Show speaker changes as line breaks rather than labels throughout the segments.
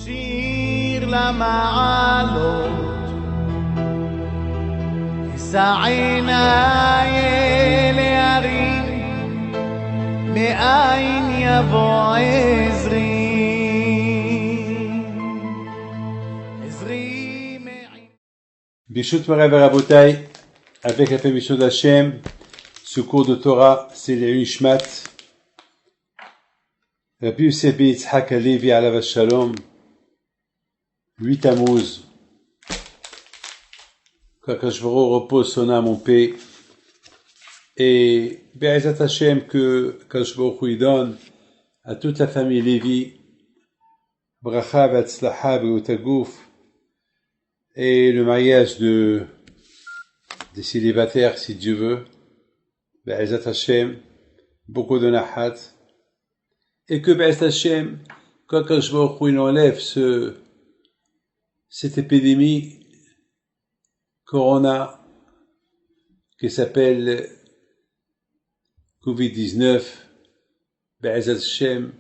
שיר למעלות, אשא עיניי אל ההרים, מאין יבוא עזרי.
Bishut Marav Rabotai, avec la permission d'Hachem, ce cours de Torah, c'est les Nishmat. Rabbi Yosef ben Yitzhak Halevi alav Shalom, 8 Tammuz. Qu'Akadosh Baruch Hu repose son âme en paix. Et Be'ezat Hashem, que Akadosh Baruch Hu donne à toute la famille Lévi, bracha v'atzlacha v'otaguf, et le mariage des célibataires, si Dieu veut, Be'ezat Hashem, beaucoup de nahat, et que Be'ezat Hashem, quand Akadosh Baruch Hu enlève cette épidémie Corona qui s'appelle Covid-19, Be'ezat Hashem,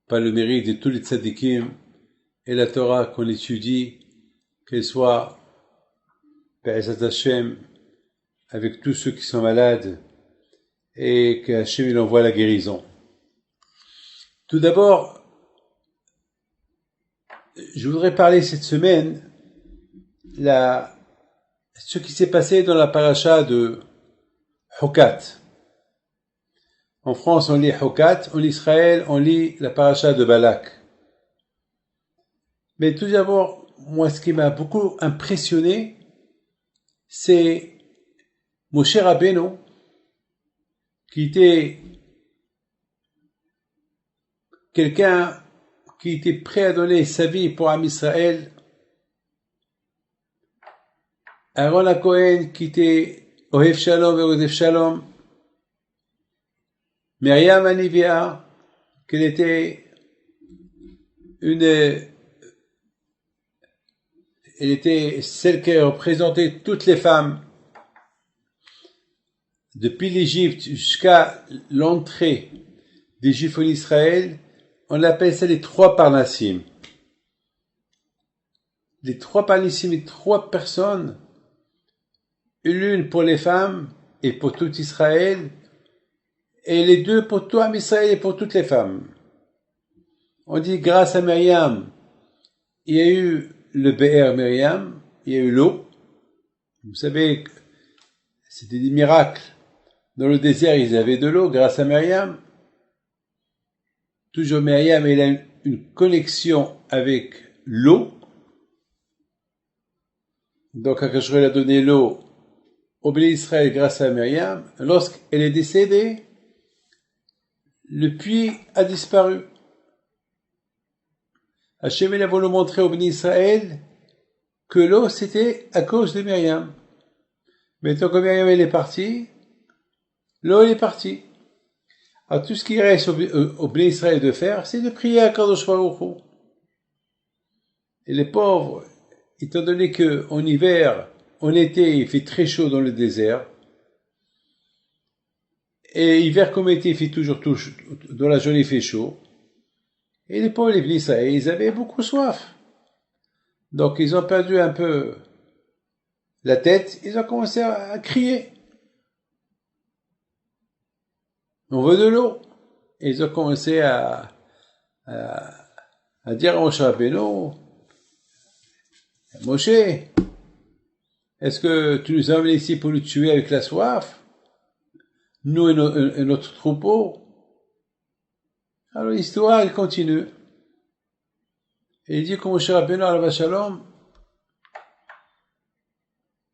par le mérite de tous les tzadikim et la Torah qu'on étudie, qu'elle soit Be'ezat Hashem avec tous ceux qui sont malades et que Hashem il envoie la guérison. Tout d'abord, je voudrais parler cette semaine ce qui s'est passé dans la paracha de Hukat. En France, on lit Hukat, en Israël, on lit la paracha de Balak. Mais tout d'abord, moi, ce qui m'a beaucoup impressionné, c'est Moshe Rabbeinu, qui était quelqu'un qui était prêt à donner sa vie pour Am Israël, Aaron HaKohen, qui était Ohev Shalom et Ohev Shalom, Myriam Hanivia, qu'elle était elle était celle qui représentait toutes les femmes, depuis l'Égypte jusqu'à l'entrée des Juifs en Israël. On appelle ça les trois Parnassim. Les trois Parnassim, les trois personnes, l'une pour les femmes et pour tout Israël, et les deux pour tout Israël et pour toutes les femmes. On dit grâce à Myriam, il y a eu le Be'er Myriam, il y a eu l'eau. Vous savez, c'était des miracles. Dans le désert, ils avaient de l'eau grâce à Myriam. Toujours Myriam, elle a une connexion avec l'eau. Donc, Akadosh Baruch Hu a donné l'eau au Béné Israël grâce à Myriam. Lorsqu'elle est décédée, le puits a disparu. Hachem a voulu montrer au Béné Israël que l'eau, c'était à cause de Myriam. Maintenant que Myriam elle est partie, l'eau elle est partie. Alors tout ce qui reste au Béné Israël de faire, c'est de prier à Akadosh Baruch Hu. Et les pauvres, étant donné qu'en hiver, en été, il fait très chaud dans le désert, et hiver comme été, il fait toujours dans la journée, il fait chaud, et les pauvres, les Béné Israël, ils avaient beaucoup soif. Donc ils ont perdu un peu la tête, ils ont commencé à crier. On veut de l'eau. Et ils ont commencé à dire à Moshe Rabbeinu, Moshe, est-ce que tu nous as amenés ici pour nous tuer avec la soif? Nous et notre troupeau? Alors l'histoire, elle continue. Et il dit que Moshe Rabbeinu alav Shalom,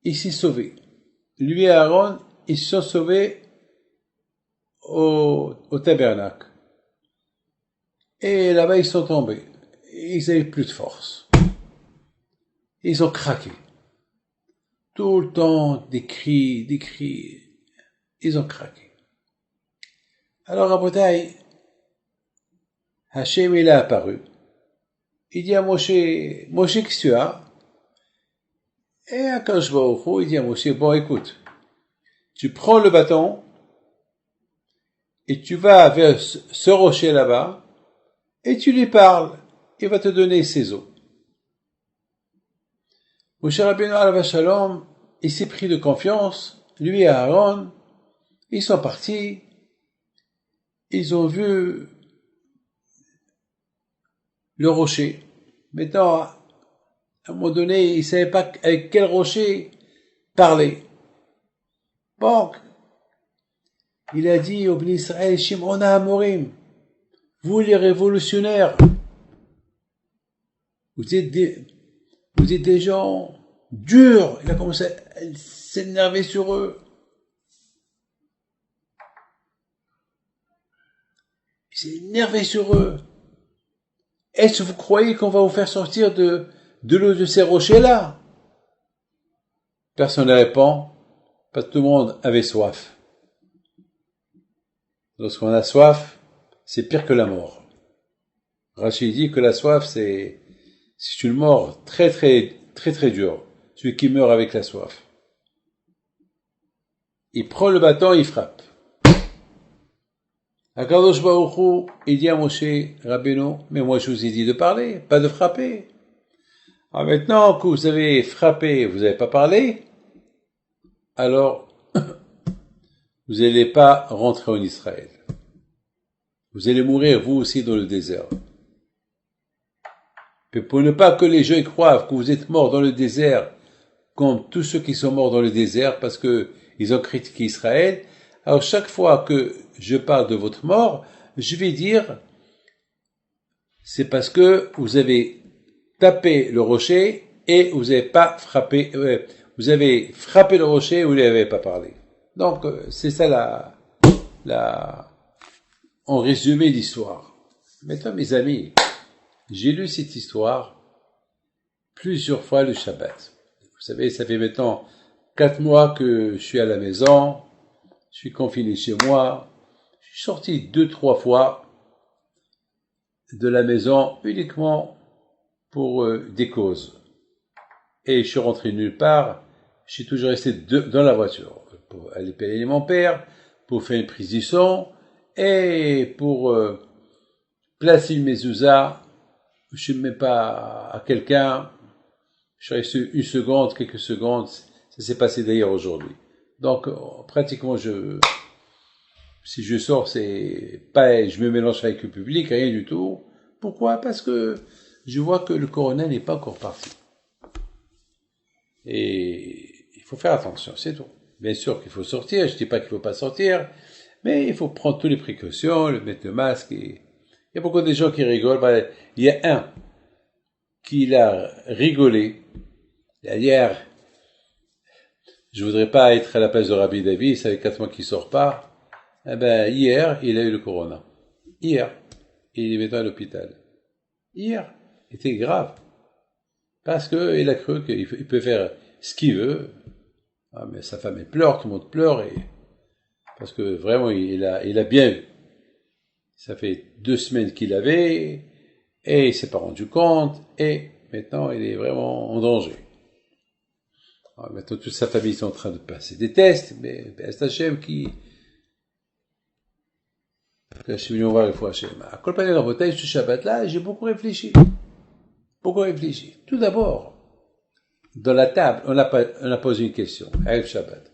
il s'est sauvé. Lui et Aaron, ils se sont sauvés au tabernacle. Et là-bas, ils sont tombés. Ils n'avaient plus de force. Ils ont craqué. Tout le temps, des cris. Ils ont craqué. Alors, Rabotai, Hachem, il a apparu. Il dit à Moshe, qu'est-ce que tu as? Et Akadosh Baruch Hu, il dit à Moshe, bon, écoute, tu prends le bâton, et tu vas vers ce rocher là-bas, et tu lui parles. il va te donner ses eaux. Moshe Rabbeinu alav shalom, il s'est pris de confiance, lui et Aaron, ils sont partis, ils ont vu le rocher. Maintenant, à un moment donné, ils ne savaient pas avec quel rocher parler. Bon, il a dit au Bnei Israël, Shimon HaMorim, vous les révolutionnaires, vous êtes des gens durs. Il a commencé à s'énerver sur eux. Il s'est énervé sur eux. Est-ce que vous croyez qu'on va vous faire sortir de l'eau de ces rochers-là? Personne ne répond, parce que tout le monde avait soif. Lorsqu'on a soif, c'est pire que la mort. Rachid dit que la soif, c'est une mort très dure. Celui qui meurt avec la soif. Il prend le bâton, il frappe. Akadosh Baruch Hu, il dit à Moshe Rabbeinu, mais moi je vous ai dit de parler, pas de frapper. Alors maintenant que vous avez frappé, vous n'avez pas parlé, alors vous n'allez pas rentrer en Israël. Vous allez mourir vous aussi dans le désert. Et pour ne pas que les gens croient que vous êtes morts dans le désert, comme tous ceux qui sont morts dans le désert parce que ils ont critiqué Israël, alors chaque fois que je parle de votre mort, je vais dire, c'est parce que vous avez tapé le rocher et vous n'avez pas frappé, vous avez frappé le rocher et vous n'avez pas parlé. Donc, c'est ça en résumé l'histoire. Maintenant, mes amis, j'ai lu cette histoire plusieurs fois le Shabbat. Vous savez, ça fait maintenant 4 mois que je suis à la maison, je suis confiné chez moi, je suis sorti 2-3 fois de la maison uniquement pour des causes. Et je suis rentré nulle part, je suis toujours resté dans la voiture pour aller payer mon père, pour faire une prise du son et pour placer une mezouza. Je ne mets pas à quelqu'un, je suis resté une seconde, quelques secondes, ça s'est passé d'ailleurs aujourd'hui. Donc, pratiquement, si je sors, c'est pas, je me mélange avec le public, rien du tout. Pourquoi? Parce que je vois que le corona n'est pas encore parti. Et il faut faire attention, c'est tout. Bien sûr qu'il faut sortir, je dis pas qu'il faut pas sortir, mais il faut prendre toutes les précautions, mettre le masque et, il y a beaucoup de gens qui rigolent. Il y a un qui a rigolé. Hier, je voudrais pas être à la place de Rabbi David, ça fait 4 mois qu'il sort pas. Eh ben, hier, il a eu le corona. Hier. Et il est maintenant à l'hôpital. Hier. C'était grave. Parce que il a cru qu'il peut faire ce qu'il veut. Ah, mais sa femme, elle pleure, tout le monde pleure parce que vraiment, il a bien eu. Ça fait 2 semaines qu'il avait, et il s'est pas rendu compte, et maintenant il est vraiment en danger. Alors maintenant toute sa famille est en train de passer des tests, mais c'est Hachem qui Hachem on va le fois Hachem. À Kolpané dans votre ce Shabbat là, j'ai beaucoup réfléchi. Tout d'abord, dans la table, on a posé une question, Erev Shabbat.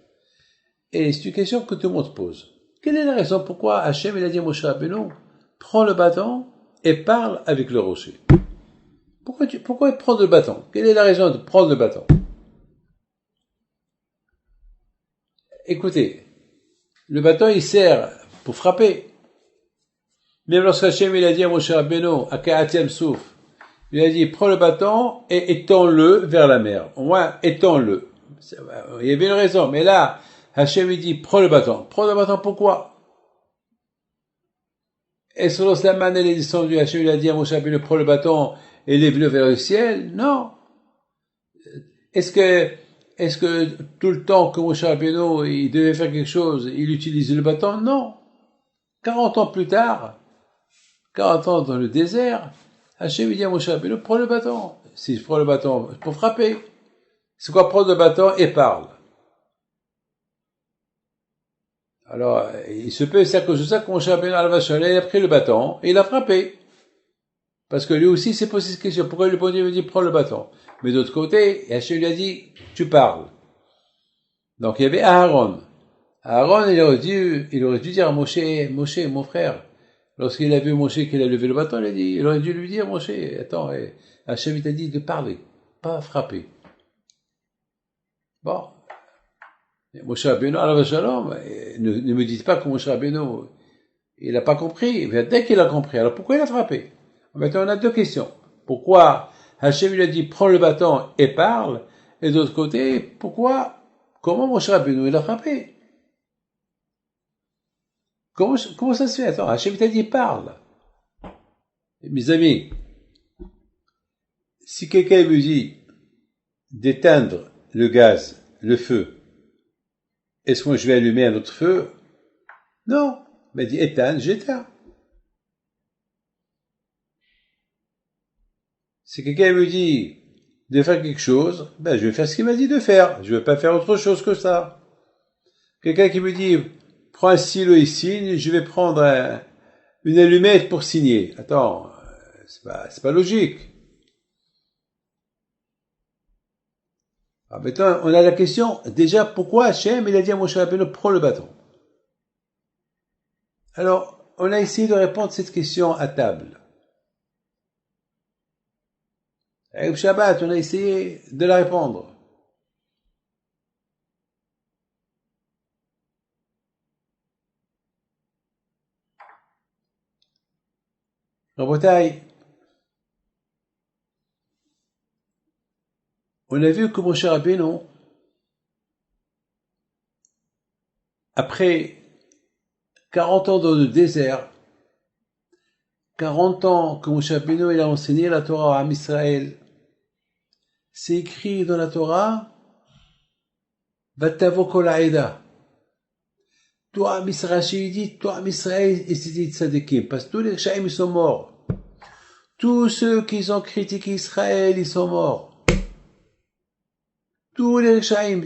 Et c'est une question que tout le monde pose. Quelle est la raison pourquoi Hachem il a dit à Moshe Rabbeinu, prends le bâton et parle avec le rocher? Pourquoi prendre le bâton? Quelle est la raison de prendre le bâton? Écoutez, le bâton il sert pour frapper. Même lorsque Hachem il a dit à Moshe Rabbeinu, à Ka'atem Souf, il a dit prends le bâton et étends-le vers la mer. Au moins étends-le. Il y avait une raison, mais là Hachem il dit prends le bâton. Prends le bâton pourquoi? Est-ce que lorsque la manne elle est descendue, Hachem il a dit à Moshe Rabbeinu prends le bâton et lève-le vers le ciel? Non. Est-ce que tout le temps que Moshe Rabbeinu il devait faire quelque chose, il utilisait le bâton? Non. 40 ans plus tard, 40 ans dans le désert, Hachem il dit à Moshe Rabbeinu prends le bâton. Si je prends le bâton pour frapper, c'est quoi prendre le bâton et parle? Alors, il se peut, c'est à cause de ça que Moshe Rabbeinu il a pris le bâton et il a frappé. Parce que lui aussi s'est posé cette question. Pourquoi le bon Dieu lui dit prends le bâton? Mais d'autre côté, Hachem lui a dit tu parles. Donc il y avait Aaron. Aaron, il aurait dû dire à Moshe, mon frère, lorsqu'il a vu Moshe qu'il a levé le bâton, il aurait dû lui dire, Moshe, attends, Hachem t'a dit de parler, pas frapper. Bon. Moshe Rabbeinu, alav shalom, ne me dites pas que Moshe Rabbeinu, il n'a pas compris. Dès qu'il a compris, alors pourquoi il a frappé? Maintenant, on a deux questions. Pourquoi Hachem lui a dit, prends le bâton et parle, et d'autre côté, comment Moshe Rabbeinu, il a frappé? Comment ça se fait? Attends, Hachem t'a dit, parle. Mes amis, si quelqu'un me dit d'éteindre le gaz, le feu, est-ce que je vais allumer un autre feu? Non. Il m'a dit éteindre, j'éteins. Si quelqu'un me dit de faire quelque chose, ben je vais faire ce qu'il m'a dit de faire. Je ne vais pas faire autre chose que ça. Quelqu'un qui me dit prends un stylo et signe, je vais prendre une allumette pour signer. Attends, c'est pas logique. Alors maintenant, on a la question, déjà, pourquoi Hachem, il a dit à Moshe Rabbeinu, prends le bâton? Alors, on a essayé de répondre à cette question à table. Avec Shabbat, on a essayé de la répondre. Rabotai, on a vu que Moshe Rabbeinu, après 40 ans dans le désert, 40 ans que Moshe Rabbeinu il a enseigné la Torah à Israël, c'est écrit dans la Torah, Vatavo kol ha'eda. Toi, Israël, il dit, toi, Israël, et c'est dit tzadikim, parce que tous les Chaim, ils sont morts. Tous ceux qui ont critiqué Israël, ils sont morts. Tous les Chaim,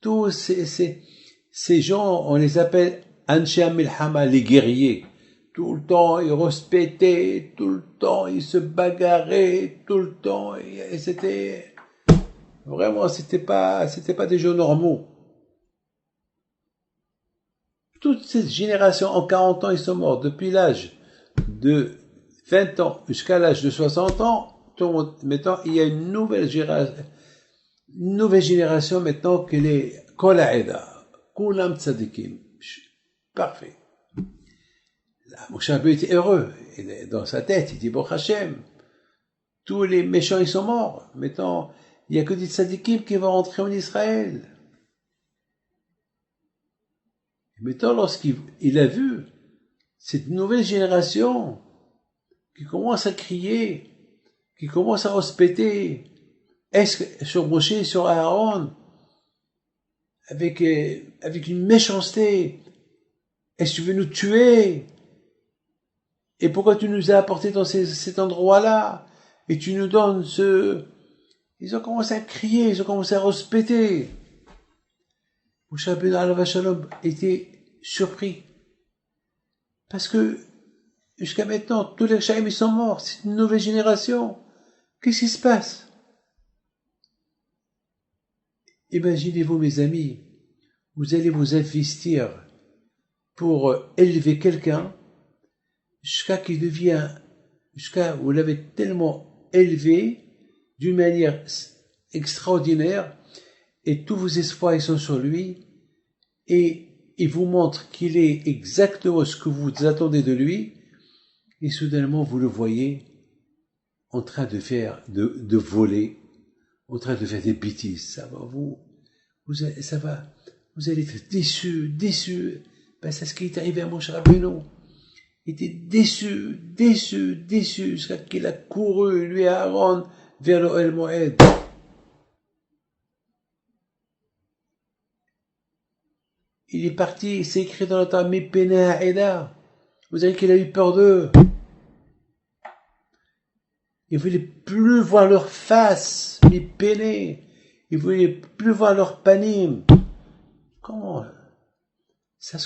tous ces gens, on les appelle Anshe Milhama, les guerriers. Tout le temps, ils respectaient, tout le temps, ils se bagarraient, tout le temps, et c'était, vraiment, c'était pas des gens normaux. Toute cette génération, en 40 ans, ils sont morts. Depuis l'âge de 20 ans jusqu'à l'âge de 60 ans, tout le monde, maintenant, il y a une nouvelle génération maintenant que les Kol Ha'eda, Kulam Tzadikim. Parfait. Là, Moshe Rabbeinu était heureux. Dans sa tête, il dit, bon Hachem, tous les méchants, ils sont morts. Maintenant, il n'y a que des tzadikim qui vont rentrer en Israël. Et maintenant, lorsqu'il a vu cette nouvelle génération qui commence à crier, qui commence à respecter, est-ce que sur Moshe et sur Aaron, avec une méchanceté, est-ce que tu veux nous tuer? Et pourquoi tu nous as apportés dans cet endroit-là? Et tu nous donnes Ils ont commencé à crier, ils ont commencé à respecter. Moshe Rabbeinu alav shalom était surpris. Parce que, jusqu'à maintenant, tous les Chaim, ils sont morts. C'est une nouvelle génération. Qu'est-ce qui se passe? Imaginez-vous, mes amis, vous allez vous investir pour élever quelqu'un jusqu'à vous l'avez tellement élevé d'une manière extraordinaire et tous vos espoirs ils sont sur lui et il vous montre qu'il est exactement ce que vous attendez de lui et soudainement vous le voyez en train de voler, en train de faire des bêtises. Vous allez être déçu. Ben, c'est ce qui est arrivé à Moshe Rabbeinu. Il était déçu, jusqu'à qu'il a couru, lui et Aaron, vers le El Moed. Il est parti, c'est écrit dans le temps, Mi Pena Ha'eda. Vous savez qu'il a eu peur d'eux. Il voulait plus voir leur face, Mi Pena. Il voulait plus voir leur panim. Comment? C'est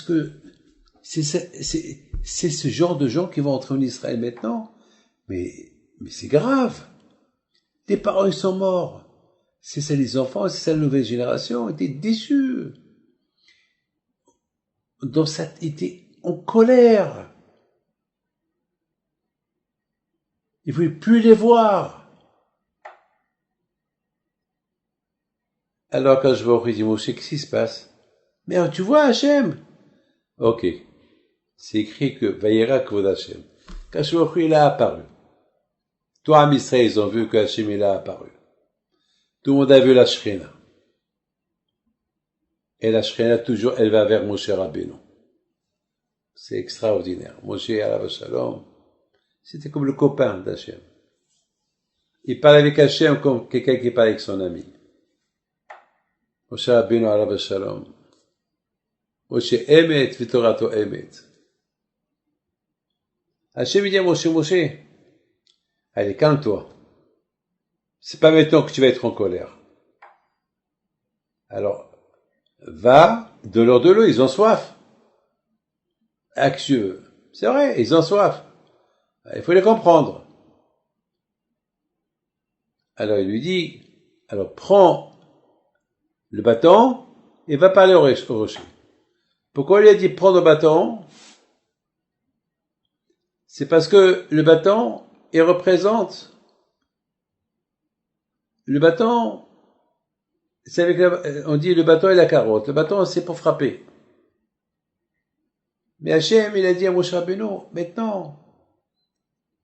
ce genre de gens qui vont entrer en Israël maintenant. Mais Mais c'est grave. Tes parents, ils sont morts. C'est ça les enfants, c'est ça la nouvelle génération. Ils étaient déçus. Ils étaient en colère. Ils ne voulaient plus les voir. Alors quand je vois au dit Moshe, qu'est-ce qui se passe? Mais alors, tu vois Hachem? Ok. C'est écrit que Vayera Kvod Hachem. Quand je vois il a apparu. Toi, Am Israël, ils ont vu que Hachem il a apparu. Tout le monde a vu la Shekhinah. Et la Shekhinah, toujours, elle va vers Moshe Rabbeinu. C'est extraordinaire. Moshe, alav shalom, c'était comme le copain d'Hachem. Il parle avec Hachem comme quelqu'un qui parle avec son ami. Moshe Rabbeinu, alav shalom. Moshe Emet, Vitorato Emet. Hachem dit à Moshe, allez, calme-toi. C'est pas maintenant que tu vas être en colère. Alors, va, donne-leur de l'eau, ils ont soif. Axieux. C'est vrai, ils ont soif. Il faut les comprendre. Alors il lui dit, alors prends le bâton et va parler au rocher. Pourquoi il lui a dit prendre le bâton? C'est parce que le bâton, il représente le bâton, c'est avec on dit le bâton et la carotte. Le bâton, c'est pour frapper. Mais Hachem, il a dit à Moshe Rabbeinu, maintenant,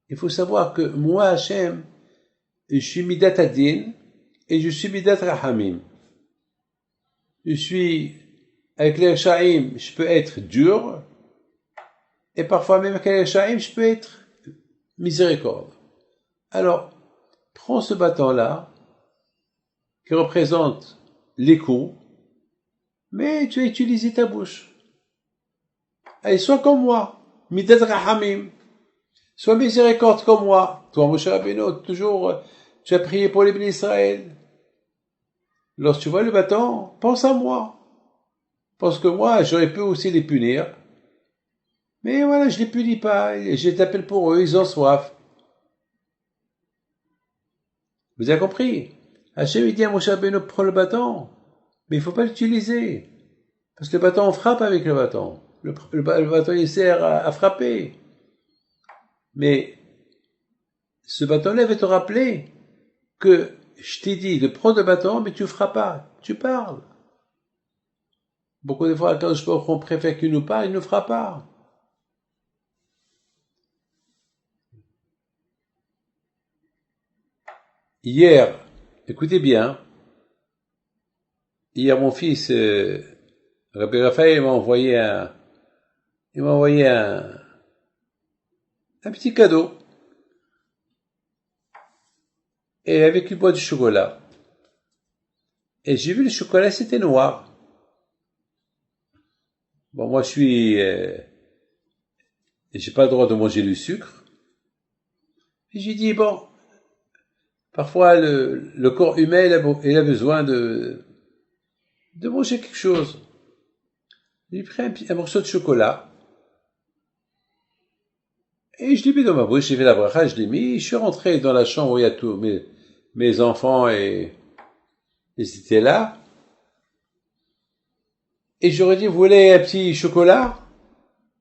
il faut savoir que moi, Hachem, je suis Midat Adin et je suis Midat Rahamim. Je suis, avec les Shaim, je peux être dur, et parfois même avec les Shaim, je peux être miséricorde. Alors, prends ce bâton-là, qui représente les coups, mais tu as utilisé ta bouche. Allez, sois comme moi, Midat Rahamim. Sois miséricorde comme moi. Toi, Moshe Rabbeinu, toujours, tu as prié pour les bénis d'Israël. Lorsque tu vois le bâton, pense à moi. Pense que moi, j'aurais pu aussi les punir. Mais voilà, je les punis pas. Je t'appelle pour eux, ils ont soif. Vous avez compris? Hachem, il dit à Moshe Rabbeinu, prends le bâton. Mais il faut pas l'utiliser. Parce que le bâton, on frappe avec le bâton. Le bâton, il sert à frapper. Mais ce bâton-là va te rappeler que je t'ai dit de prendre le bâton, mais tu ne feras pas. Tu parles. Beaucoup de fois, quand on préfère qu'il nous parle, il ne fera pas. Hier, écoutez bien, hier mon fils, Rabbi Raphaël, il m'a envoyé un petit cadeau. Et avec une boîte de chocolat. Et j'ai vu le chocolat, c'était noir. Bon, moi, j'ai pas le droit de manger du sucre. Et j'ai dit, bon, parfois, le corps humain, il a besoin de manger quelque chose. J'ai pris un morceau de chocolat. Et je l'ai mis dans ma bouche, j'ai fait la bracha, je l'ai mis, je suis rentré dans la chambre où il y a tous mes enfants et ils étaient là. Et j'aurais dit, vous voulez un petit chocolat?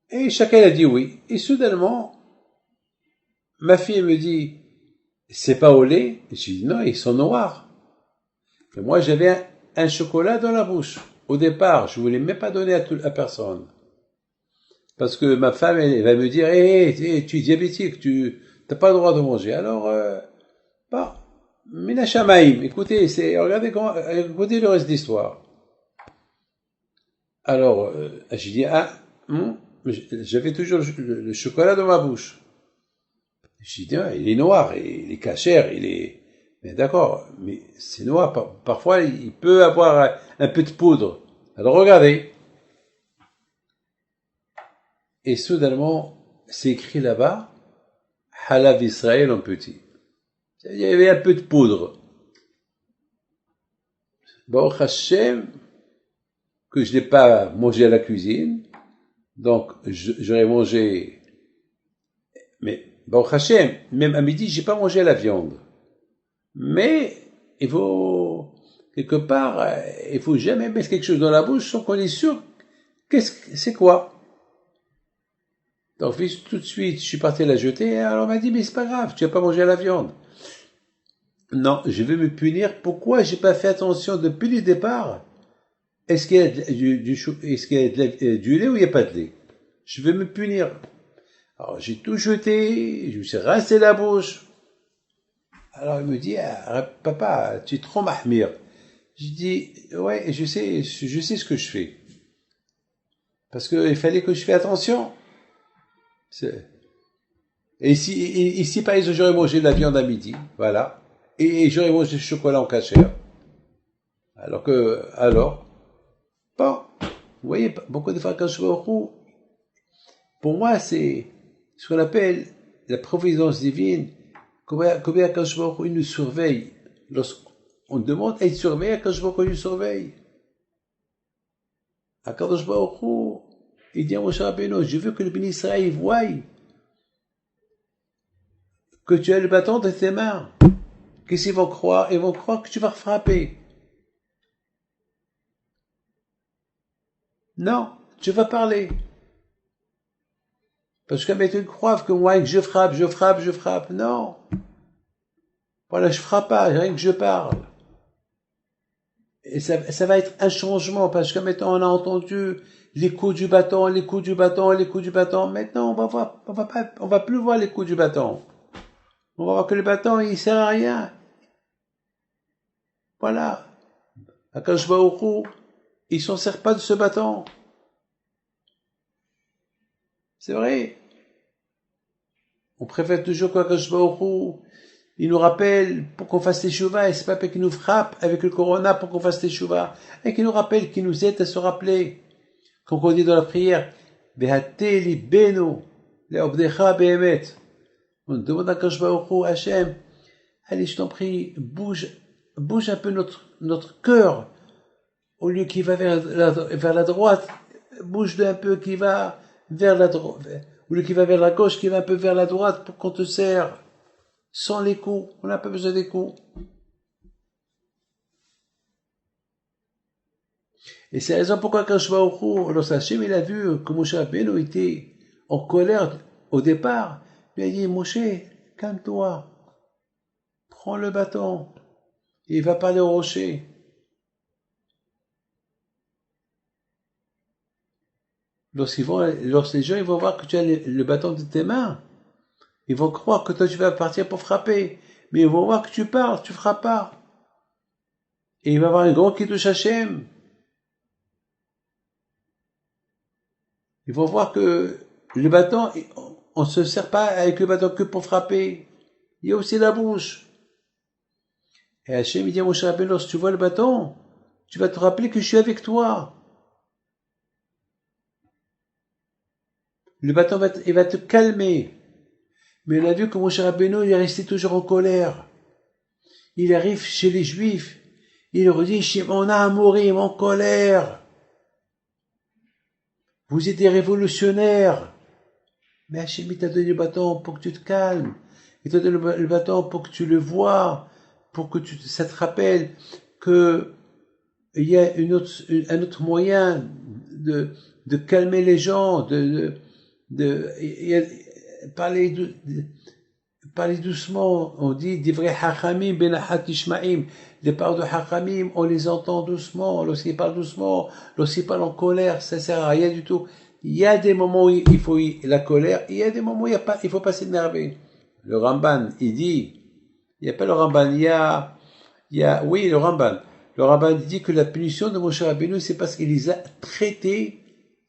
Et chacun a dit oui. Et soudainement, ma fille me dit, c'est pas au lait? J'ai dit, non, ils sont noirs. Et moi, j'avais un chocolat dans la bouche. Au départ, je voulais même pas donner à personne. Parce que ma femme, elle va me dire, tu es diabétique, tu n'as pas le droit de manger. Alors, Mina Shamaim, écoutez, écoutez le reste de l'histoire. Alors, j'ai dit, j'avais toujours le chocolat dans ma bouche. J'ai dit, il est noir, il est cachère, mais d'accord, mais c'est noir, parfois il peut avoir un peu de poudre. Alors regardez. Et soudainement, c'est écrit là-bas, Halav Israël en petit. Il y avait un peu de poudre. Baruch Hashem, que je n'ai pas mangé à la cuisine, donc j'aurais mangé, mais Baruch Hashem, même à midi, j'ai pas mangé la viande. Mais, il faut, quelque part, il faut jamais mettre quelque chose dans la bouche sans qu'on est sûr c'est quoi. Donc, tout de suite, je suis parti la jeter, alors on m'a dit, mais c'est pas grave, tu vas pas manger la viande. Non, je vais me punir. Pourquoi j'ai pas fait attention depuis le départ? Est-ce qu'il y a du lait ou il n'y a pas de lait? Je vais me punir. Alors, j'ai tout jeté, je me suis rincé la bouche. Alors, il me dit, ah, papa, tu es trop mahmir. Je dis, ouais, je sais ce que je fais. Parce qu'il fallait que je fasse attention. Et ici, par exemple, j'aurais mangé de la viande à midi, voilà. Et j'aurais mangé du chocolat en cachère. Bon, vous voyez, beaucoup de fois, quand je vois pour moi, c'est ce qu'on appelle la providence divine. Combien Akadosh Baruch Hu, il nous surveille. Lorsqu'on demande, il surveille, Akadosh Baruch Hu, il nous surveille. Akadosh Baruch Hu, il dit à Moshe Rabbeinu, je veux que le béni Israël voie que tu as le bâton de tes mains. Qu'est-ce qu'ils vont croire? Ils vont croire que tu vas frapper. Non, tu vas parler. Parce que quand ils croient que moi, que je frappe. Non. Voilà, je frappe pas, rien que je parle. Et ça va être un changement, parce que maintenant on a entendu les coups du bâton. Maintenant, on va plus voir les coups du bâton. On va voir que le bâton, il sert à rien. Voilà. Akadosh Baruch Hu, il s'en sert pas de ce bâton. C'est vrai. On préfère toujours qu'Akadosh Baruch Hu, il nous rappelle pour qu'on fasse les teshuva, et c'est pas qu'il nous frappe avec le corona pour qu'on fasse les teshuva, et qu'il nous rappelle, qu'il nous aide à se rappeler. Quand on dit dans la prière, Vehate libenu le'obdecha be'emet. On demande à Akadosh Baruch Hu, Hachem, allez, je t'en prie, bouge un peu notre cœur, au lieu qu'il va vers la droite, bouge un peu qui va vers la droite, au lieu qu'il va vers la gauche, qui va un peu vers la droite pour qu'on te serre. Sans les coups, on n'a pas besoin des coups. Et c'est la raison pourquoi quand je vais au cours, lorsque Hachem il a vu que Moshe Rabbeinu était en colère au départ, il a dit, Moshe, calme-toi, prends le bâton, et il va parler au rocher. Lorsque les gens ils vont voir que tu as le bâton de tes mains, ils vont croire que toi tu vas partir pour frapper, mais ils vont voir que tu parles, tu frappes pas. Et il va y avoir un grand Kiddush Hashem. Ils vont voir que le bâton, on ne se sert pas avec le bâton que pour frapper. Il y a aussi la bouche. Et Hashem il dit à Moshe Rabbeinu, lorsque tu vois le bâton, tu vas te rappeler que je suis avec toi. Le bâton il va te calmer. Mais on a vu que Moshe Rabbeinu, il est resté toujours en colère. Il arrive chez les Juifs. Il leur dit, Shimon Amorim, en colère. Vous êtes des révolutionnaires. Mais Hachem, il t'a donné le bâton pour que tu te calmes. Il t'a donné le bâton pour que tu le vois, pour que ça te rappelle que il y a un autre moyen de calmer les gens, parler doucement. On dit divrei hachamim benachat tishmaim. Les paroles de hachamim, on les entend doucement. Lorsqu'ils parlent doucement, lorsqu'ils parlent en colère, ça sert à rien du tout. Il y a des moments où il faut la colère, il y a des moments où il faut pas s'énerver. Le Ramban, il dit, il n'y a pas le Ramban, oui, le Ramban. Le Ramban dit que la punition de Moshe Rabbeinu, c'est parce qu'il les a traités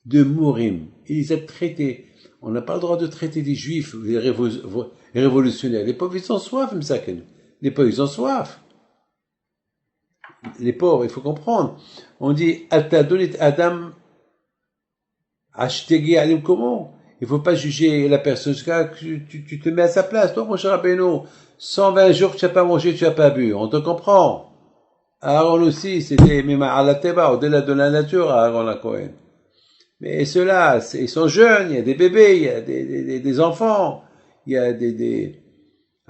de mourim. Il les a traités. On n'a pas le droit de traiter des juifs, les révolutionnaires. Les pauvres, ils ont soif, Msaken. Les pauvres, ils ont soif. Les pauvres, il faut comprendre. On dit, Adam, Ashtegi alim comment? Il faut pas juger la personne, tu te mets à sa place. Toi, mon cher Rabbeinu, 120 jours que tu n'as pas mangé, tu n'as pas bu. On te comprend. Aaron aussi, c'était même à la Teba, au-delà de la nature, Aaron la Cohen. Mais ceux-là, ils sont jeunes, il y a des bébés, il y a des enfants. il y a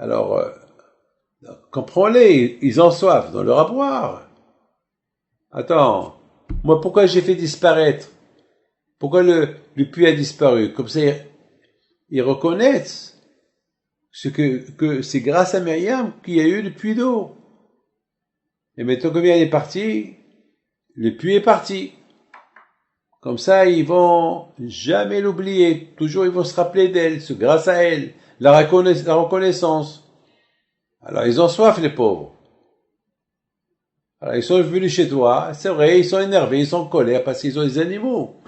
alors, comprends-les, ils ont soif, donne-leur à boire. Attends, moi, pourquoi j'ai fait disparaître? Pourquoi le puits a disparu? Comme ça, ils reconnaissent que c'est grâce à Myriam qu'il y a eu le puits d'eau. Et maintenant que Myriam est parti, le puits est parti. Comme ça, ils vont jamais l'oublier. Toujours, ils vont se rappeler d'elle, c'est grâce à elle, la reconnaissance. Alors, ils ont soif, les pauvres. Alors, ils sont venus chez toi, c'est vrai, ils sont énervés, ils sont en colère parce qu'ils ont des animaux.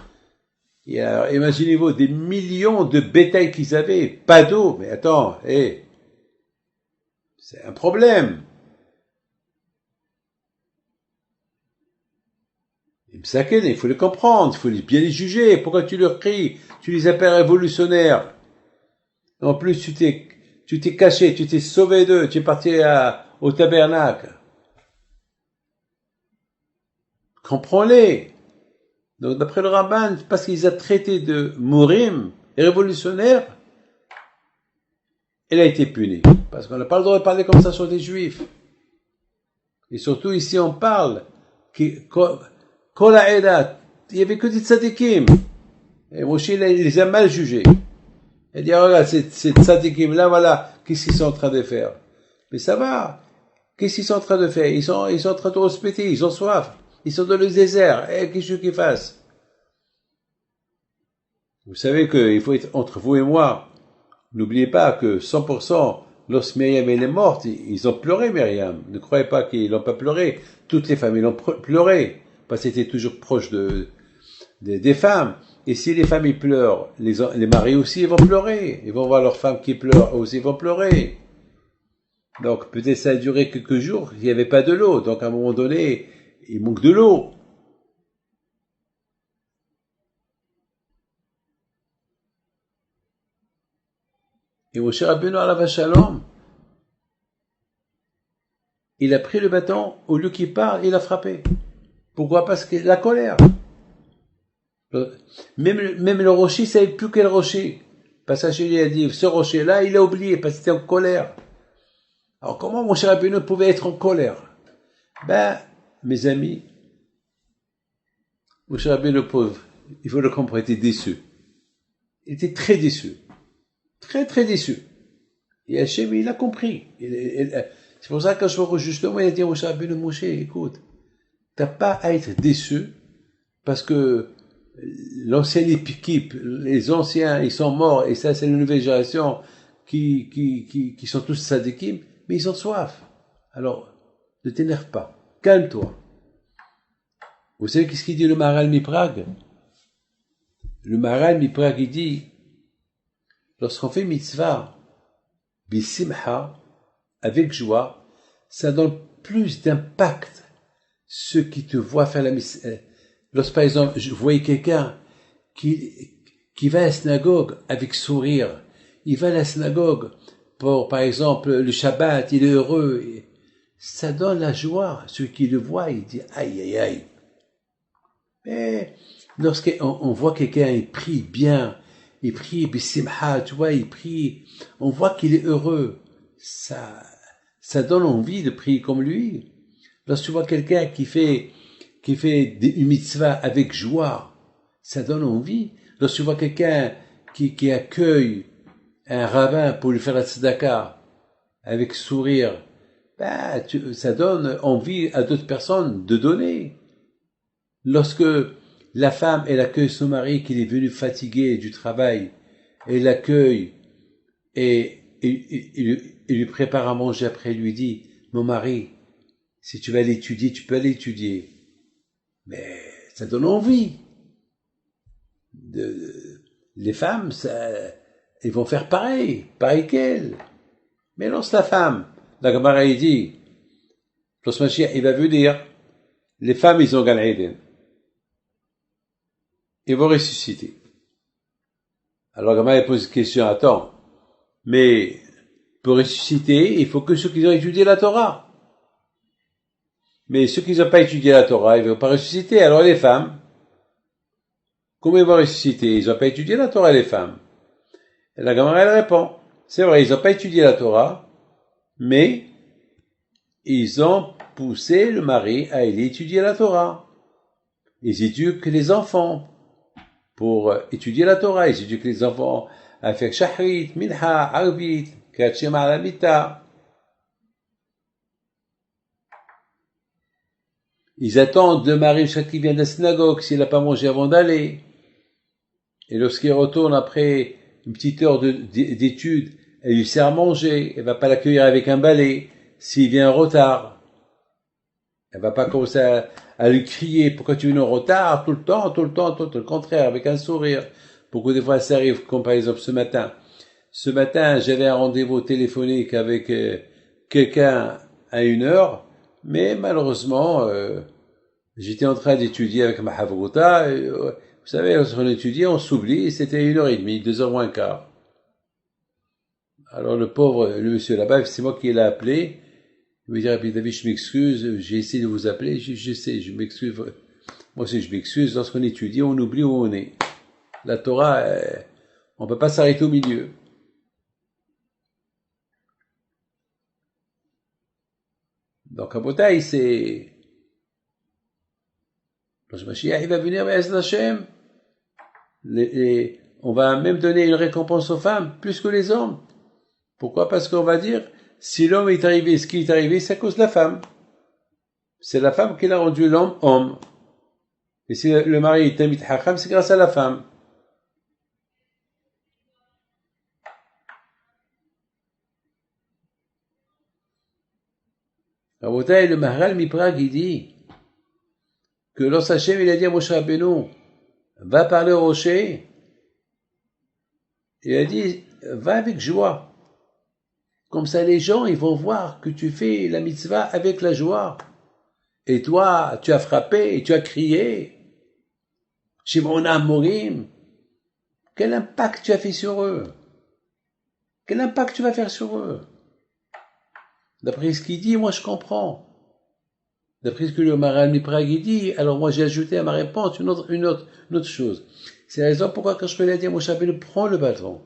Et alors, imaginez-vous des millions de bétail qu'ils avaient, pas d'eau, mais attends, c'est un problème. Il faut les comprendre, il faut bien les juger. Pourquoi tu leur cries? Tu les appelles révolutionnaires. En plus, tu t'es caché, tu t'es sauvé d'eux, tu es parti au tabernacle. Comprends-les. Donc, d'après le rabbin, parce qu'ils ont traité de mourim, révolutionnaire, elle a été punie. Parce qu'on n'a pas le droit de parler comme ça sur des juifs. Et surtout, ici, on parle Kol ha'edat, il n'y avait que des tzadikim. Et Moshe, il les a mal jugés. Il dit, regarde, ces tzadikim là, voilà, qu'est-ce qu'ils sont en train de faire? Mais ça va. Qu'est-ce qu'ils sont en train de faire? Ils sont en train de respecter, ils ont soif. Ils sont dans le désert. Qu'est-ce qu'ils fassent? Vous savez qu'il faut être entre vous et moi. N'oubliez pas que 100%, lorsque Myriam est morte, ils ont pleuré Myriam. Ne croyez pas qu'ils n'ont pas pleuré. Toutes les familles ont pleuré. Parce qu'ils étaient toujours proches des femmes. Et si les familles pleurent, les maris aussi, ils vont pleurer. Ils vont voir leurs femmes qui pleurent, aussi ils vont pleurer. Donc, peut-être ça a duré quelques jours, il n'y avait pas de l'eau. Donc, à un moment donné, il manque de l'eau. Et Moshe Rabbeinu alav shalom, il a pris le bâton, au lieu qu'il parle, il a frappé. Pourquoi? Parce que la colère. Même le rocher, il ne savait plus quel rocher. Parce que Jésus a dit, ce rocher-là, il a oublié, parce qu'il était en colère. Alors, comment Moshe Rabbeinu pouvait être en colère? Mes amis, Moshe Rabbeinu, le pauvre, il faut le comprendre, était déçu. Il était très déçu. Très, très déçu. Et Hachem, il a compris. C'est pour ça que justement, il a dit à Moshe Rabbeinu, Moshe, écoute, t'as pas à être déçu, parce que l'ancienne équipe, les anciens, ils sont morts, et ça, c'est la nouvelle génération qui sont tous sadikim, mais ils ont soif. Alors, ne t'énerve pas. Calme-toi. Vous savez qu'est-ce qu'il dit le Maharal Miprag? Le Maharal Miprag, il dit, lorsqu'on fait mitzvah, bisimha, avec joie, ça donne plus d'impact. Ceux qui te voient faire la mitzvah. Lorsque, par exemple, je voyais quelqu'un qui va à la synagogue avec sourire, il va à la synagogue pour, par exemple, le Shabbat, il est heureux, ça donne la joie. Celui qui le voit, il dit, aïe, aïe, aïe. Mais, lorsqu'on voit quelqu'un, il prie bien, il prie, bisimha, tu vois, il prie, on voit qu'il est heureux. Ça donne envie de prier comme lui. Lorsque tu vois quelqu'un qui fait une mitzvah avec joie, ça donne envie. Lorsque tu vois quelqu'un qui accueille un rabbin pour lui faire la tzedaka avec sourire, ça donne envie à d'autres personnes de donner. Lorsque la femme, elle accueille son mari qui est venu fatigué du travail, elle l'accueille et lui prépare à manger après, lui dit, mon mari, si tu vas aller étudier, tu peux aller étudier. Mais ça donne envie. Les femmes, elles vont faire pareil qu'elles. Mais lorsque la femme, la Gemara il dit, lorsque Mashiach, il va venir, les femmes, ils ont Gan Eden. Ils vont ressusciter. Alors la Gemara pose une question, attends, mais pour ressusciter, il faut que ceux qui ont étudié la Torah. Mais ceux qui n'ont pas étudié la Torah, ils ne vont pas ressusciter. Alors les femmes, comment ils vont ressusciter? Ils n'ont pas étudié la Torah, les femmes. Et la Gemara, elle répond, C'est vrai, ils n'ont pas étudié la Torah, mais ils ont poussé le mari à aller étudier la Torah. Ils éduquent les enfants pour étudier la Torah. Ils éduquent les enfants à faire shahrit, minha, arvit, kachem alamita. Ils attendent le mari chaque qui vient de la synagogue s'il n'a pas mangé avant d'aller. Et lorsqu'il retourne après une petite heure d'étude, elle lui sert à manger. Elle va pas l'accueillir avec un balai s'il vient en retard. Elle va pas commencer à lui crier pourquoi tu viens en retard tout le temps, le contraire, avec un sourire. Beaucoup de fois ça arrive, comme par exemple ce matin. Ce matin, j'avais un rendez-vous téléphonique avec quelqu'un à 1 heure, mais malheureusement, j'étais en train d'étudier avec ma havruta. Vous savez, lorsqu'on étudie, on s'oublie, c'était 1h30, 2h moins quart. Alors le monsieur là-bas, c'est moi qui l'ai appelé. Il me dit, David, je m'excuse, j'ai essayé de vous appeler, je sais, je m'excuse. Moi aussi, je m'excuse. Lorsqu'on étudie, on oublie où on est. La Torah, on peut pas s'arrêter au milieu. Donc, à Botaï, c'est... Le Mashiach, il va venir, Be'ez Hashem. On va même donner une récompense aux femmes, plus que les hommes. Pourquoi? Parce qu'on va dire, si l'homme est arrivé, ce qui est arrivé, c'est à cause de la femme. C'est la femme qui l'a rendu l'homme homme. Et si le mari est Tamid Hacham, c'est grâce à la femme. Rabotai, le Maharal Miprag, il dit que lorsque Hachem, il a dit à Moshe Rabbeinu, va parler au rocher, il a dit, va avec joie. Comme ça, les gens, ils vont voir que tu fais la mitzvah avec la joie. Et toi, tu as frappé, et tu as crié. Shimon Amorim. Quel impact tu as fait sur eux? Quel impact tu vas faire sur eux? D'après ce qu'il dit, moi je comprends. D'après ce que le Maharal Miprag dit, alors moi j'ai ajouté à ma réponse une autre chose. C'est la raison pourquoi quand je peux la dire, mon chapeau, prends le bâton.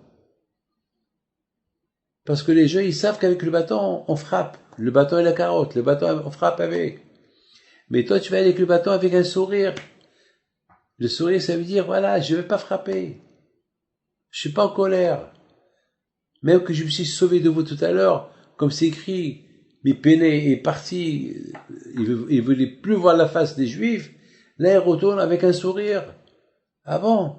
Parce que les gens, ils savent qu'avec le bâton, on frappe. Le bâton et la carotte, le bâton, on frappe avec. Mais toi, tu vas aller avec le bâton avec un sourire. Le sourire, ça veut dire, voilà, je ne vais pas frapper. Je suis pas en colère. Même que je me suis sauvé de vous tout à l'heure, comme c'est écrit, Mipéné est parti, il voulait plus voir la face des Juifs, là il retourne avec un sourire. Ah bon?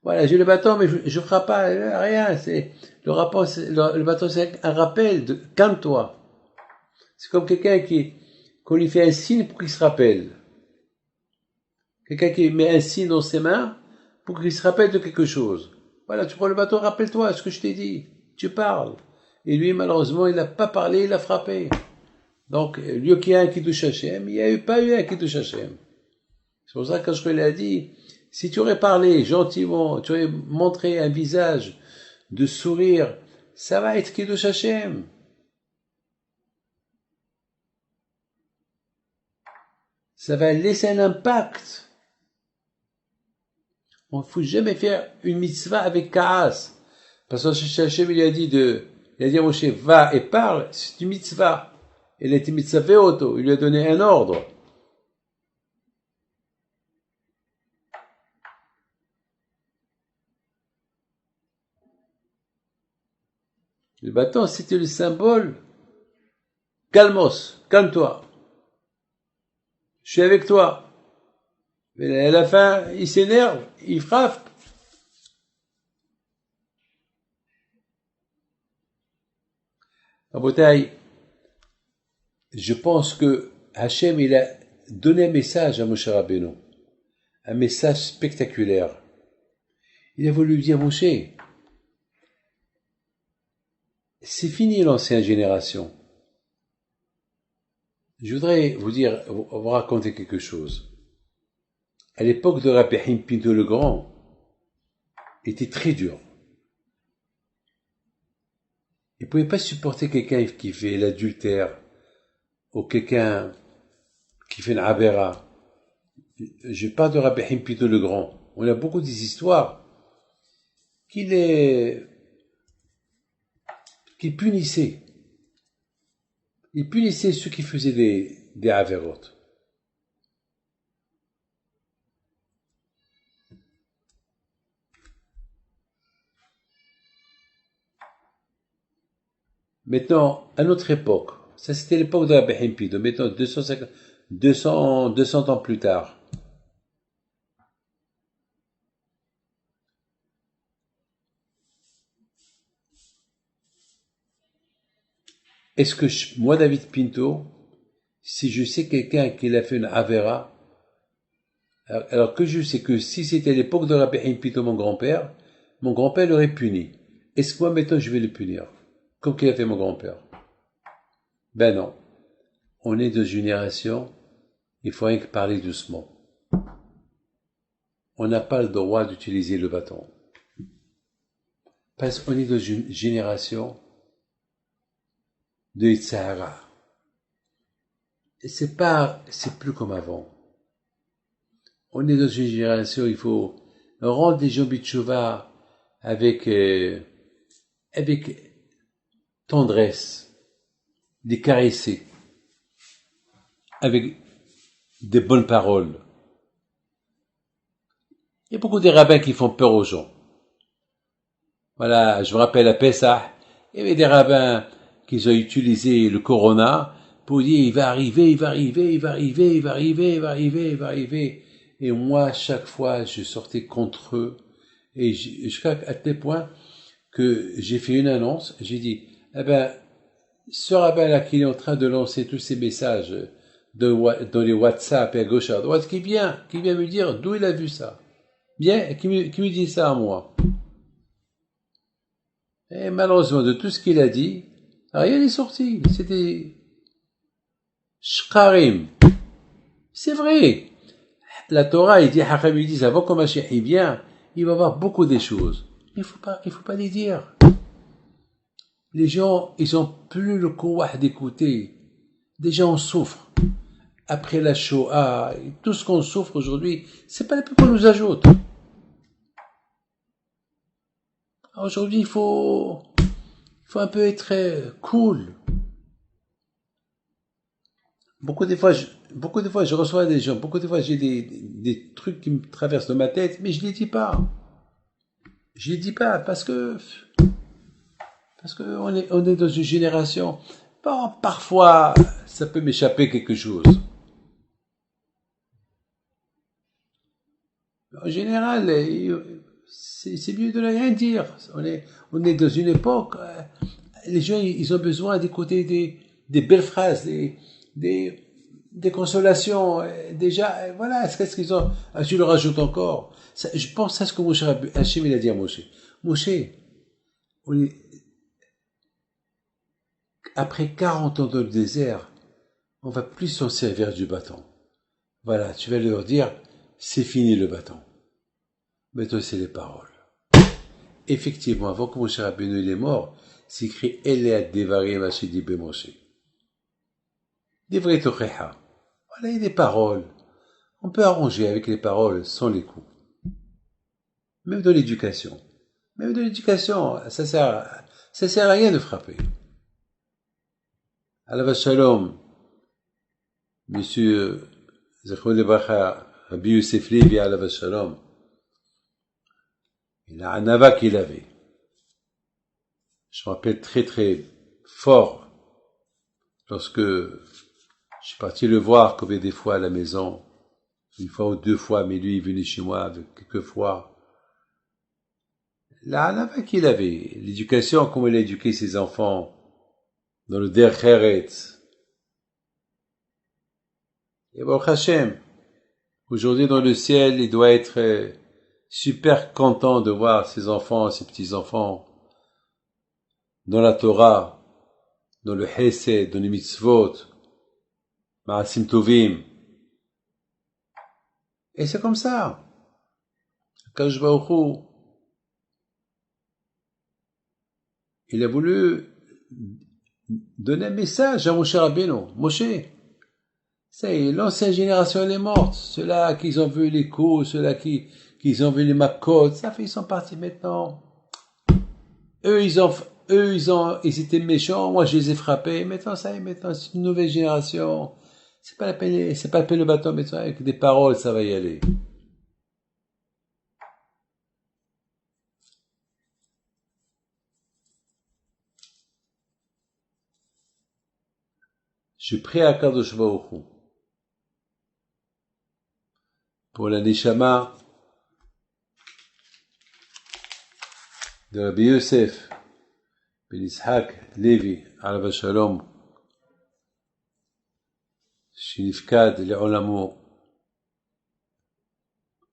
Voilà, j'ai le bâton, mais je frappe pas, rien, c'est, le bâton c'est un rappel de, calme-toi. C'est comme quelqu'un qu'on lui fait un signe pour qu'il se rappelle. Quelqu'un qui met un signe dans ses mains pour qu'il se rappelle de quelque chose. Voilà, tu prends le bâton, rappelle-toi ce que je t'ai dit. Tu parles. Et lui, malheureusement, il n'a pas parlé, il a frappé. Donc, lui qui a un Kiddush Hashem, il n'y a pas eu un Kiddush Hashem. C'est pour ça que quand je lui ai dit, si tu aurais parlé gentiment, tu aurais montré un visage de sourire, ça va être Kiddush Hashem. Ça va laisser un impact. On ne faut jamais faire une mitzvah avec Kaas. Parce que Hashem, il a dit à Moshe, va et parle, c'est une mitzvah. Elle a été mitzvah auto, il lui a donné un ordre. Le bâton, c'était le symbole. Calmos, calme-toi. Je suis avec toi. Mais à la fin, il s'énerve, il frappe. Rabotai, je pense que Hachem, il a donné un message à Moshe Rabbeinu. Un message spectaculaire. Il a voulu lui dire, Moshe, c'est fini l'ancienne génération. Je voudrais vous raconter quelque chose. À l'époque de Rabbi Haim Pinto le Grand, était très dur. Il ne pouvait pas supporter quelqu'un qui fait l'adultère, ou quelqu'un qui fait une avera. Je parle de Rabbi Haim Pinto le Grand. On a beaucoup des histoires qu'il est qui punissait. Il punissait ceux qui faisaient des avérotes. Maintenant, à notre époque, ça c'était l'époque de Rabbi Himpido, maintenant 200 ans plus tard. Est-ce que moi, David Pinto, si je sais quelqu'un qui a fait une avéra, alors que je sais que si c'était l'époque de Rabbi Himpido, mon grand-père l'aurait puni. Est-ce que moi maintenant je vais le punir comme qu'il a fait mon grand-père? Ben non. On est de génération, il faut rien que parler doucement. On n'a pas le droit d'utiliser le bâton. Parce qu'on est dans une génération de Yitzhara. Et c'est plus comme avant. On est dans une génération, il faut rendre les gens bitchouva avec tendresse, les caresser, avec des bonnes paroles. Il y a beaucoup de rabbins qui font peur aux gens. Voilà, je me rappelle à Pessah, il y avait des rabbins qui ont utilisé le corona pour dire il va arriver. Et moi, chaque fois, je sortais contre eux. Et jusqu'à tel point que j'ai fait une annonce. J'ai dit, ce rabbin-là qui est en train de lancer tous ces messages dans les WhatsApp et à gauche et à droite, qui vient me dire d'où il a vu ça. Bien, qui me dit ça à moi. Et malheureusement, de tout ce qu'il a dit, rien n'est sorti. C'était shkarim. C'est vrai. La Torah, il dit, avant que Mashiach vient, il va y avoir beaucoup de choses. Il faut pas les dire. Les gens, ils ont plus le courage d'écouter. Des gens souffrent. Après la Shoah, tout ce qu'on souffre aujourd'hui, c'est pas le peuple qu'on nous ajoute. Aujourd'hui, il faut un peu être cool. Beaucoup de fois, je reçois des gens, beaucoup de fois, j'ai des trucs qui me traversent dans ma tête, mais je les dis pas. Je les dis pas parce que on est dans une génération. Bon, parfois, ça peut m'échapper quelque chose. En général, c'est mieux de ne rien dire. On est dans une époque, les gens, ils ont besoin d'écouter des belles phrases, des consolations. Déjà, voilà, qu'est-ce qu'ils ont? Je le rajoute encore. Je pense à ce que Moshe Hachem, il a dit à Moshe. Moshe, après 40 ans dans le désert, on va plus s'en servir du bâton. Voilà, tu vas leur dire, c'est fini le bâton. Maintenant, c'est les paroles. Effectivement, avant que Moshe Rabbeinu est mort, c'est écrit Elea Devarim Ashidi Bemoshe. Devrei Tochecha. Voilà, il y a des paroles. On peut arranger avec les paroles sans les coups. Même dans l'éducation. Ça sert à rien de frapper. Alav Shalom, Monsieur Zechon Lebracha, Rabbi Yosef Levi Alav Shalom, il a un ava qu'il avait. Je me rappelle très très fort lorsque je suis parti le voir comme des fois à la maison, une fois ou deux fois, mais lui il venait chez moi avec quelques fois. La ava qu'il avait, l'éducation, comment il a éduqué ses enfants dans le Der Eretz. Et Baruch Hashem, aujourd'hui dans le ciel, il doit être super content de voir ses enfants, ses petits-enfants, dans la Torah, dans le Hesed, dans les mitzvot, Ma'asim Tovim. Et c'est comme ça. Akadosh Baruch Hu, il a voulu donner un message à Moshe Rabbeinu. Moshe, ça y est, l'ancienne génération elle est morte. Ceux-là qui ont vu les coups, ceux-là qui ont vu les macotes, ça fait, ils sont partis maintenant. Eux, eux, ils étaient méchants, moi je les ai frappés. Maintenant, ça y est, maintenant, c'est une nouvelle génération. C'est pas la peine le bâton, mais avec des paroles, ça va y aller. Je prie à Kadosh Baruch Hu pour la Neshama de Rabbi Yosef ben Yitzhak Levi, alav shalom, שנפקד לעולמו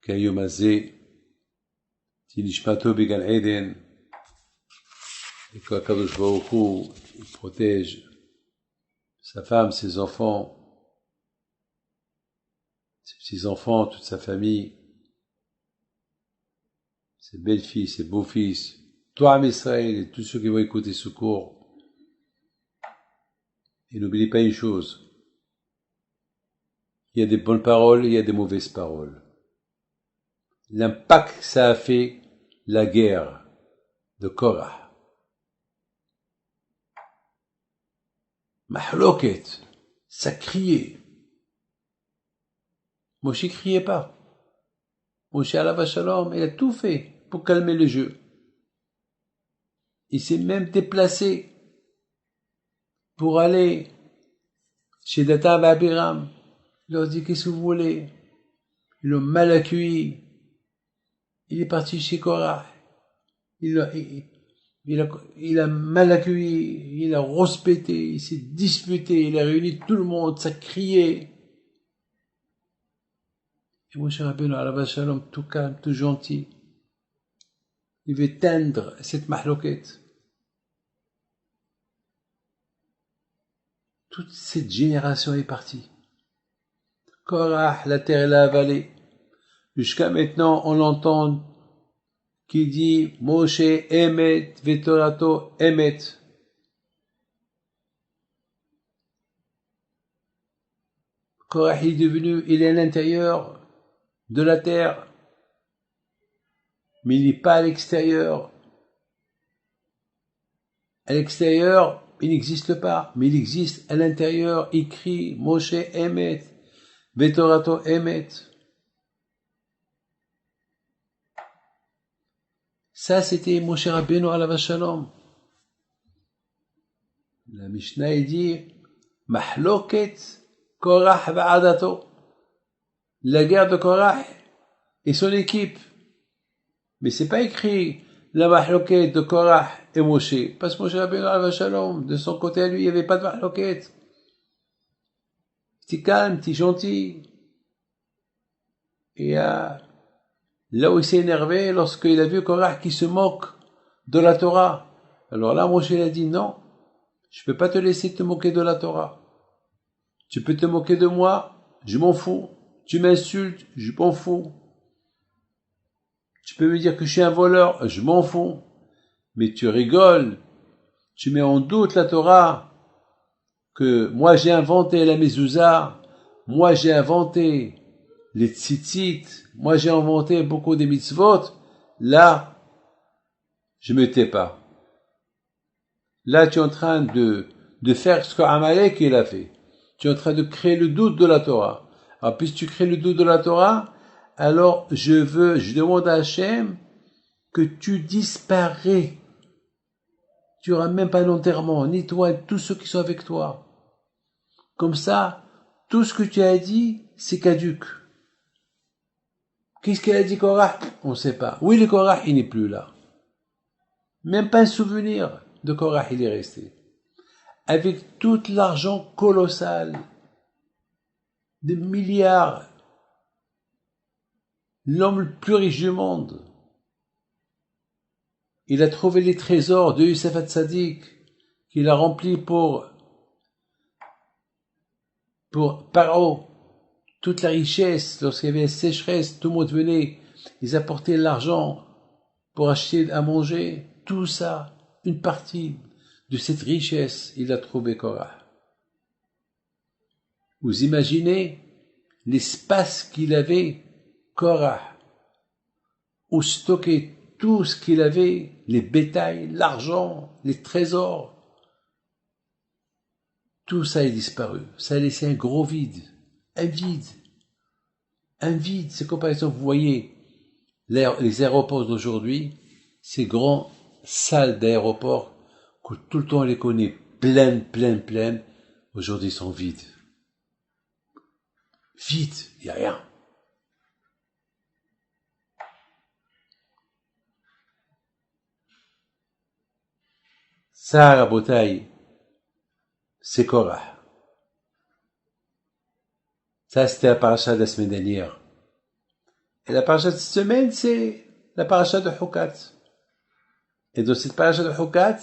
כיום הזה, תהיה נשמתו בגן עדן, et que Kadosh Baruch Hu protège sa femme, ses enfants, ses petits-enfants, toute sa famille, ses belles-filles, ses beaux-fils, toi, Am Israël, et tous ceux qui vont écouter ce cours. Et n'oubliez pas une chose, il y a des bonnes paroles, il y a des mauvaises paroles. L'impact que ça a fait la guerre de Korah. Mahloket, ça criait. Moshe criait pas. Moshe alav shalom, il a tout fait pour calmer le jeu. Il s'est même déplacé pour aller chez Dathan et Abiram. Il leur dit, qu'est-ce que vous voulez? Ils l'ont mal accueilli. Il est parti chez Korah. Il a mal accueilli, il a rouspété, il s'est disputé, il a réuni tout le monde, ça criait. Et Moshe Rabbeinu alav shalom, tout calme, tout gentil, il veut teindre cette mahloquette. Toute cette génération est partie. Korah, la terre l'a avalé. Jusqu'à maintenant, on l'entend qui dit Moshe Emet Vetorato Emet. Korah est devenu, il est à l'intérieur de la terre, mais il n'est pas à l'extérieur. À l'extérieur, il n'existe pas, mais il existe à l'intérieur. Il crie Moshe Emet Vetorato Emet. Ça, c'était Moshe Rabbeinu alav shalom. La Mishnah, il dit, Mahloket Korah va'adato. La guerre de Korah et son équipe. Mais c'est pas écrit la Mahloket de Korah et Moshe. Parce que Moshe Rabbeinu alav shalom, de son côté à lui, il n'y avait pas de Mahloket. T'es calme, t'es gentil. Et là où il s'est énervé, lorsqu'il a vu Korah qui se moque de la Torah. Alors là, Moshe a dit, non, je peux pas te laisser te moquer de la Torah. Tu peux te moquer de moi, je m'en fous. Tu m'insultes, je m'en fous. Tu peux me dire que je suis un voleur, je m'en fous. Mais tu rigoles, tu mets en doute la Torah, que moi j'ai inventé la mezouza, moi j'ai inventé les tzitzit, moi j'ai inventé beaucoup de mitzvot, là, je me tais pas. Là, tu es en train de faire ce qu'Amalek il a fait. Tu es en train de créer le doute de la Torah. Alors, puisque tu crées le doute de la Torah, alors je demande à Hachem que tu disparais. Tu n'auras même pas d'enterrement, ni toi, ni tous ceux qui sont avec toi. Comme ça, tout ce que tu as dit, c'est caduque. Qu'est-ce qu'elle a dit Korah? On ne sait pas. Oui, le Korah, il n'est plus là. Même pas un souvenir de Korah, il est resté. Avec tout l'argent colossal, des milliards, l'homme le plus riche du monde, il a trouvé les trésors de Yosef Hatzadik, qu'il a remplis pour Paro, toute la richesse, lorsqu'il y avait une sécheresse, tout le monde venait, ils apportaient l'argent pour acheter à manger, tout ça, une partie de cette richesse, il a trouvé Korah. Vous imaginez l'espace qu'il avait, Korah, où stocker tout ce qu'il avait, les bétails, l'argent, les trésors, tout ça est disparu. Ça a laissé un gros vide. Un vide. Un vide. C'est comme par exemple, vous voyez, les aéroports d'aujourd'hui, ces grandes salles d'aéroports, que tout le temps on les connaît pleines, aujourd'hui ils sont vides. Vide, il n'y a rien. Ça, Rabotaï, c'est Korah. Ça, c'était la paracha de la semaine dernière. Et la paracha de cette semaine, c'est la paracha de Hukat. Et dans cette paracha de Hukat,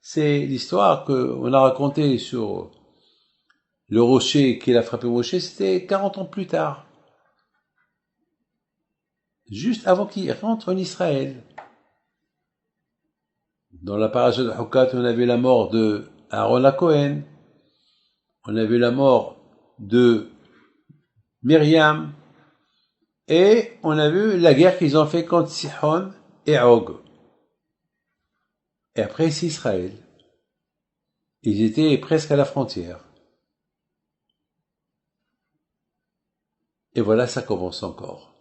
c'est l'histoire qu'on a racontée sur le rocher qui a frappé Moshe, c'était 40 ans plus tard. Juste avant qu'il rentre en Israël. Dans la paracha de Hukat, on a vu la mort de Aaron à Cohen. On a vu la mort de Myriam. Et on a vu la guerre qu'ils ont fait contre Sihon et Og. Et après, c'est Israël. Ils étaient presque à la frontière. Et voilà, ça commence encore.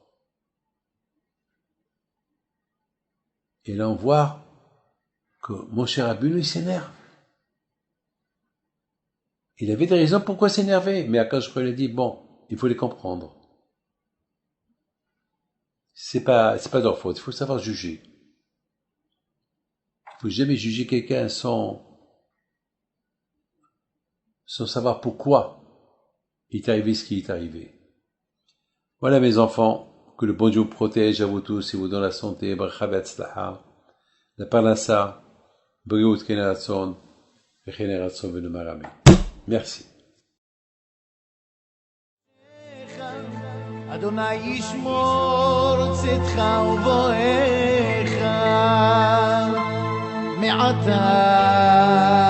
Et là, on voit que mon cher Rabbeinu, il s'énerve. Il avait des raisons pourquoi s'énerver, mais Akadosh Baruch Hu dit, bon, il faut les comprendre. C'est pas leur faute, il faut savoir juger. Il faut jamais juger quelqu'un sans savoir pourquoi il est arrivé ce qui est arrivé. Voilà mes enfants, que le bon Dieu vous protège à vous tous et vous donne la santé, bracha v'atzlaha, la parnassa, bריאות כן הרצון וכן הרצון ונאמר אמן. Merci.
אדוני ישמור צאתך ובואך מעתה